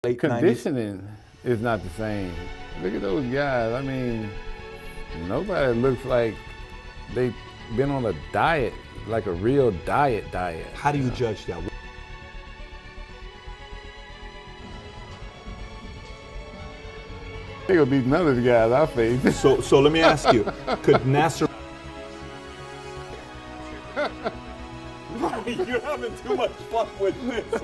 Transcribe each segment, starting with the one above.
late 90s? Conditioning is not the same. Look at those guys. I mean, nobody looks like they've been on a diet, like a real diet. How do you judge that? They gonna beat none of the guys I face. So let me ask you, could Nasser... Ronnie, you're having too much fun with this.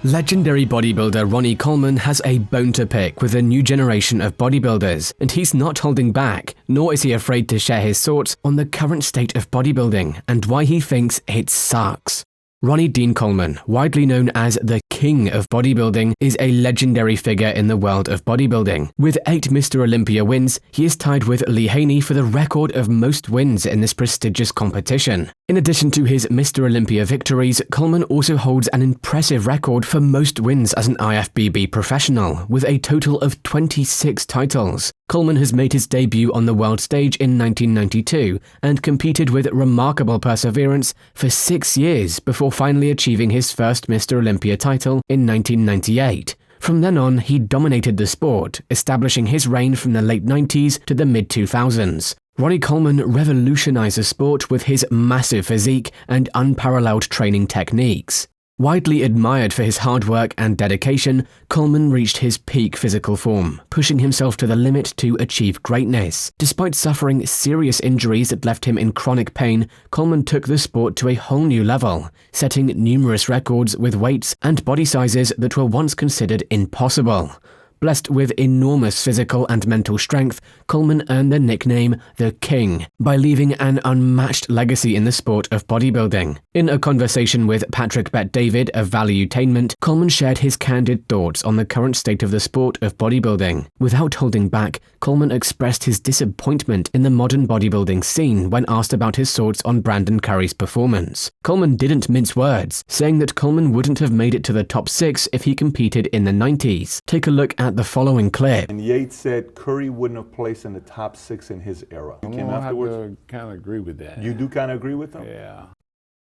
Legendary bodybuilder Ronnie Coleman has a bone to pick with a new generation of bodybuilders, and he's not holding back, nor is he afraid to share his thoughts on the current state of bodybuilding and why he thinks it sucks. Ronnie Dean Coleman, widely known as the King of Bodybuilding, is a legendary figure in the world of bodybuilding. With 8 Mr. Olympia wins, he is tied with Lee Haney for the record of most wins in this prestigious competition. In addition to his Mr. Olympia victories, Coleman also holds an impressive record for most wins as an IFBB professional, with a total of 26 titles. Coleman has made his debut on the world stage in 1992 and competed with remarkable perseverance for 6 years before finally achieving his first Mr. Olympia title in 1998. From then on, he dominated the sport, establishing his reign from the late 90s to the mid-2000s. Ronnie Coleman revolutionized the sport with his massive physique and unparalleled training techniques. Widely admired for his hard work and dedication, Coleman reached his peak physical form, pushing himself to the limit to achieve greatness. Despite suffering serious injuries that left him in chronic pain, Coleman took the sport to a whole new level, setting numerous records with weights and body sizes that were once considered impossible. Blessed with enormous physical and mental strength, Coleman earned the nickname The King by leaving an unmatched legacy in the sport of bodybuilding. In a conversation with Patrick Bet-David of Valuetainment, Coleman shared his candid thoughts on the current state of the sport of bodybuilding. Without holding back, Coleman expressed his disappointment in the modern bodybuilding scene when asked about his thoughts on Brandon Curry's performance. Coleman didn't mince words, saying that Coleman wouldn't have made it to the top 6 if he competed in the 90s. Take a look at the following clip. And Yates said Curry wouldn't have placed in the top 6 in his era. I have to kind of agree with that. You do kind of agree with him? Yeah.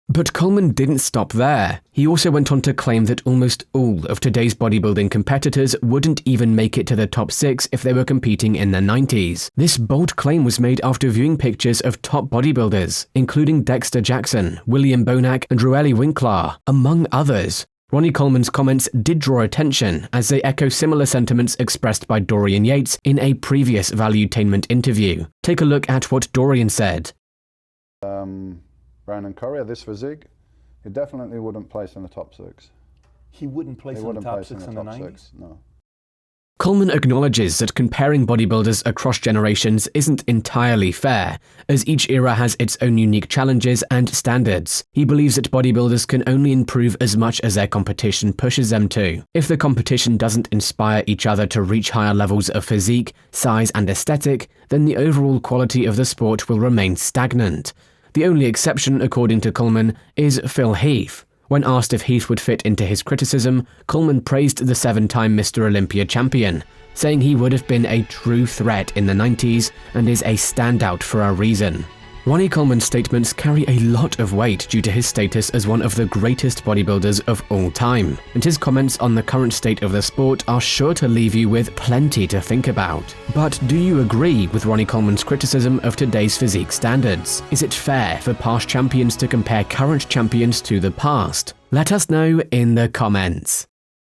But Coleman didn't stop there. He also went on to claim that almost all of today's bodybuilding competitors wouldn't even make it to the top 6 if they were competing in the 90s. This bold claim was made after viewing pictures of top bodybuilders, including Dexter Jackson, William Bonac, and Roelly Winkler, among others. Ronnie Coleman's comments did draw attention, as they echo similar sentiments expressed by Dorian Yates in a previous Valuetainment interview. Take a look at what Dorian said. Brandon Curry, at this physique, he definitely wouldn't place in the top 6. He wouldn't place in the top 6 in the 90s? No. Coleman acknowledges that comparing bodybuilders across generations isn't entirely fair, as each era has its own unique challenges and standards. He believes that bodybuilders can only improve as much as their competition pushes them to. If the competition doesn't inspire each other to reach higher levels of physique, size, and aesthetic, then the overall quality of the sport will remain stagnant. The only exception, according to Coleman, is Phil Heath. When asked if Heath would fit into his criticism, Coleman praised the 7-time Mr. Olympia champion, saying he would have been a true threat in the 90s and is a standout for a reason. Ronnie Coleman's statements carry a lot of weight due to his status as one of the greatest bodybuilders of all time, and his comments on the current state of the sport are sure to leave you with plenty to think about. But do you agree with Ronnie Coleman's criticism of today's physique standards? Is it fair for past champions to compare current champions to the past? Let us know in the comments.